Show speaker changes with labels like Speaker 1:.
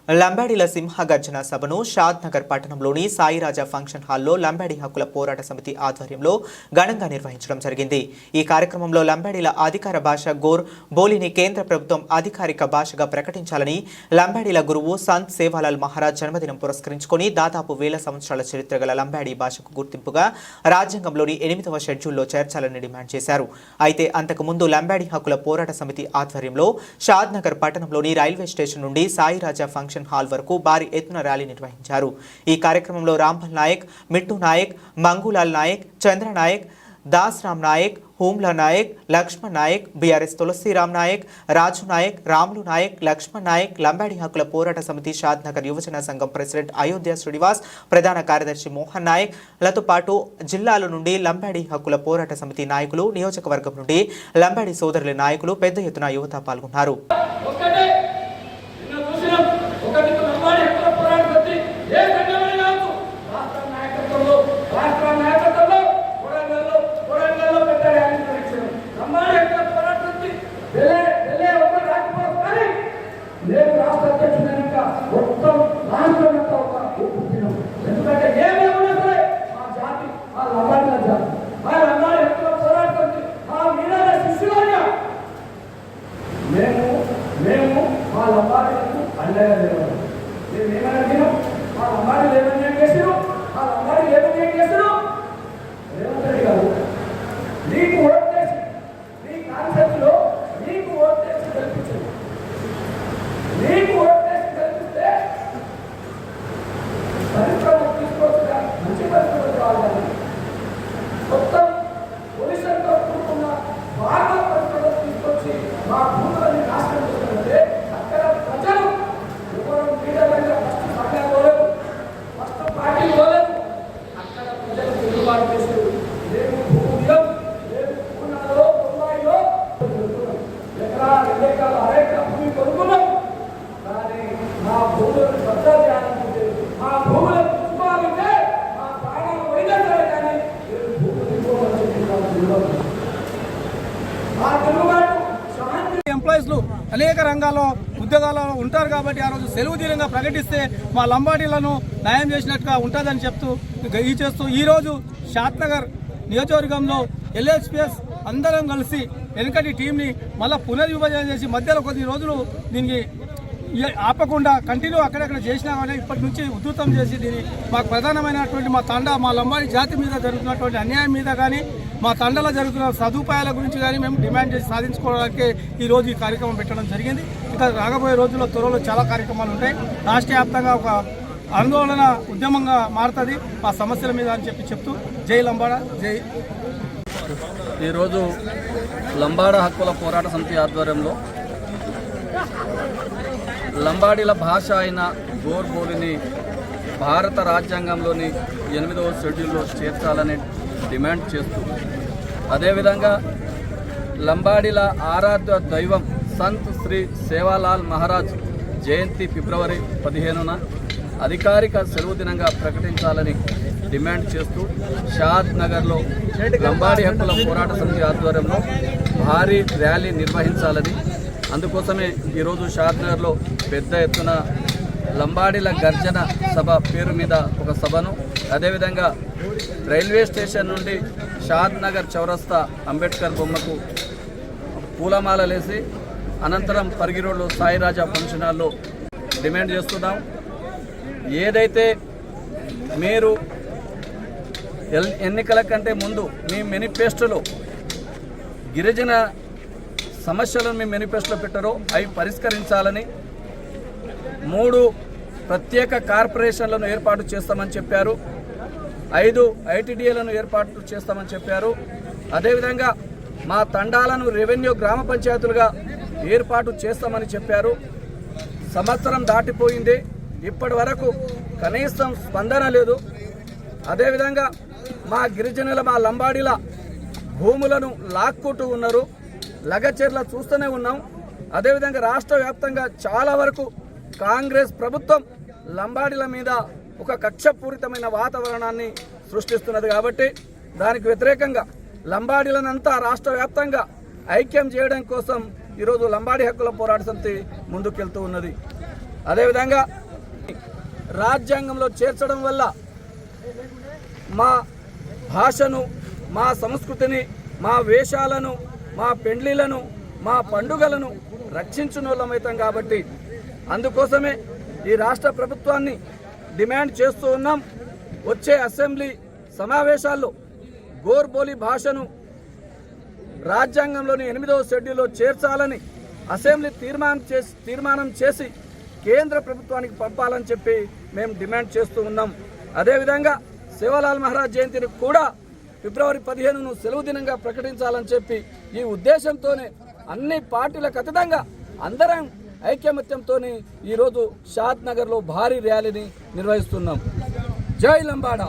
Speaker 1: లంబాడీల సింహగర్జన సభను షాద్ నగర్ పట్టణంలోని సాయిరాజా ఫంక్షన్ హాల్లో లంబాడీ హక్కుల పోరాట సమితి ఆధ్వర్యంలో ఘనంగా నిర్వహించడం జరిగింది। ఈ కార్యక్రమంలో లంబాడీల అధికార భాష గోర్ బోలిని కేంద్ర ప్రభుత్వం అధికారిక భాషగా ప్రకటించాలని, లంబాడీల గురువు సంత్ సేవాలాల్ మహారాజ్ జన్మదినం పురస్కరించుకొని దాదాపు 1000 సంవత్సరాల చరిత్ర గల లంబాడీ భాషకు గుర్తింపుగా రాజ్యాంగంలోని 8వ షెడ్యూల్లో చేర్చాలని డిమాండ్ చేశారు। అయితే అంతకుముందు లంబాడీ హక్కుల పోరాట సమితి ఆధ్వర్యంలో షాద్ నగర్ పట్టణంలోని రైల్వే స్టేషన్ నుండి సాయిరాజా ఫంక్షన్ హాల్ వరకు భారీ ఎత్తున ర్యాలీ నిర్వహించారు। ఈ కార్యక్రమంలో రాంపల్ నాయక్, మిట్టు నాయక్, మంగులాల్ నాయక్, చంద్ర నాయక్, దాస్ రామ్ నాయక్, హూమ్లా నాయక్, లక్ష్మణ్ నాయక్, బీఆర్ఎస్ తులసిరామ్ నాయక్, రాజు నాయక్, రాములు నాయక్, లక్ష్మణ్ నాయక్, లంబాడీ హక్కుల పోరాట సమితి షాద్ నగర్ యువజన సంఘం ప్రెసిడెంట్ అయోధ్య శ్రీనివాస్, ప్రధాన కార్యదర్శి మోహన్ నాయక్ లతో పాటు జిల్లాల నుండి లంబాడీ హక్కుల పోరాట సమితి నాయకులు, నియోజకవర్గం నుండి లంబాడీ సోదరుల నాయకులు పెద్ద ఎత్తున యువత పాల్గొన్నారు।
Speaker 2: ఎంప్లాయీస్లు అనేక రంగాల్లో ఉద్యోగాల్లో ఉంటారు కాబట్టి ఆ రోజు సెలవు దినంగా ప్రకటిస్తే మా లంబాడీలను న్యాయం చేసినట్టుగా ఉంటుందని చెప్తూ ఈరోజు షాద్ నగర్ నియోజకవర్గంలో LHPS అందరం కలిసి వెనుకటి టీంని మళ్ళీ పునర్విభజన చేసి మధ్యలో కొద్ది రోజులు దీనికి ఆపకుండా కంటిన్యూ అక్కడక్కడ చేసినా కానీ ఇప్పటి నుంచి ఉధృతం చేసి దీన్ని మాకు ప్రధానమైనటువంటి మా లంబాడీ జాతి మీద జరుగుతున్నటువంటి అన్యాయం మీద కానీ మా తండలో జరుగుతున్న సదుపాయాల గురించి కానీ మేము డిమాండ్ చేసి సాధించుకోవడానికి ఈరోజు ఈ కార్యక్రమం పెట్టడం జరిగింది। ఇక రాబోయే రోజుల్లో త్వరలో చాలా కార్యక్రమాలు ఉంటాయి। రాష్ట్ర వ్యాప్తంగా ఒక ఆందోళన ఉద్యమంగా మారుతుంది మా సమస్యల మీద అని చెప్తూ జై లంబాడ జై।
Speaker 3: ఈరోజు లంబాడ హక్కుల పోరాట సమితి ఆధ్వర్యంలో లంబాడీల భాష అయిన గోర్ బోలిని భారత రాజ్యాంగంలోని 8వ షెడ్యూల్లో చేర్చాలని డిమాండ్ చేస్తూ, అదేవిధంగా లంబాడీల ఆరాధ్య దైవం సంత్ శ్రీ సేవాలాల్ మహారాజ్ జయంతి ఫిబ్రవరి 15న అధికారిక సెలవు దినంగా ప్రకటించాలని డిమాండ్ చేస్తూ షాద్ నగర్లో లంబాడీ హక్కుల పోరాట సమితి ఆధ్వర్యంలో భారీ ర్యాలీ నిర్వహించాలని, అందుకోసమే ఈరోజు షాద్ నగర్లో పెద్ద ఎత్తున లంబాడీల గర్జన సభ పేరు మీద ఒక సభను, అదేవిధంగా రైల్వే స్టేషన్ నుండి షాద్ నగర్ చౌరస్తా అంబేద్కర్ బొమ్మకు పూలమాలలేసి అనంతరం పరిగి రోడ్లో సాయిరాజా ఫంక్షన్ హాల్లో డిమాండ్ చేస్తున్నాం। ఏదైతే మీరు ఎన్నికల కంటే ముందు మీ మేనిఫెస్టోలో గిరిజన సమస్యలను మీ మేనిఫెస్టోలో పెట్టారో అవి పరిష్కరించాలని, 3 ప్రత్యేక కార్పొరేషన్లను ఏర్పాటు చేస్తామని చెప్పారు, 5 ITDAలను ఏర్పాటు చేస్తామని చెప్పారు, అదేవిధంగా మా తండాలను రెవెన్యూ గ్రామ పంచాయతీలుగా ఏర్పాటు చేస్తామని చెప్పారు। సంవత్సరం దాటిపోయింది, ఇప్పటి వరకు కనీసం స్పందన లేదు। అదేవిధంగా మా గిరిజనుల మా లంబాడీల భూములను లాక్కుంటూ ఉన్నారు, లగచర్ల చూస్తూనే ఉన్నాం। అదేవిధంగా రాష్ట్ర వ్యాప్తంగా చాలా వరకు కాంగ్రెస్ ప్రభుత్వం లంబాడీల మీద ఒక కక్షపూరితమైన వాతావరణాన్ని సృష్టిస్తున్నది కాబట్టి దానికి వ్యతిరేకంగా లంబాడీలనంతా రాష్ట్ర వ్యాప్తంగా ఐక్యం చేయడం కోసం ఈరోజు లంబాడీ హక్కుల పోరాట సమితి ముందుకెళ్తూ ఉన్నది। అదేవిధంగా రాజ్యాంగంలో చేర్చడం వల్ల మా భాషను, మా సంస్కృతిని, మా వేషాలను, మా పెండ్లిలను, మా పండుగలను రక్షించునోళ్ళమవుతాం కాబట్టి అందుకోసమే ఈ రాష్ట్ర ప్రభుత్వాన్ని డిమాండ్ చేస్తూ ఉన్నాం. వచ్చే అసెంబ్లీ సమావేశాల్లో గోర్బోలి భాషను రాజ్యాంగంలోని 8వ షెడ్యూల్లో చేర్చాలని అసెంబ్లీ తీర్మానం చేసి కేంద్ర ప్రభుత్వానికి పంపాలని చెప్పి మేము డిమాండ్ చేస్తూ ఉన్నాం. అదేవిధంగా శివలాల్ మహారాజ్ జయంతిని కూడా ఫిబ్రవరి 15ను సెలవు దినంగా ప్రకటించాలని చెప్పి ఈ ఉద్దేశంతోనే అన్ని పార్టీలకు అతీతంగా అందరం ఐకమత్యంతో ఈరోజు షాద్ నగర్లో భారీ ర్యాలీని నిర్వహిస్తున్నాం. జై లంబాడా.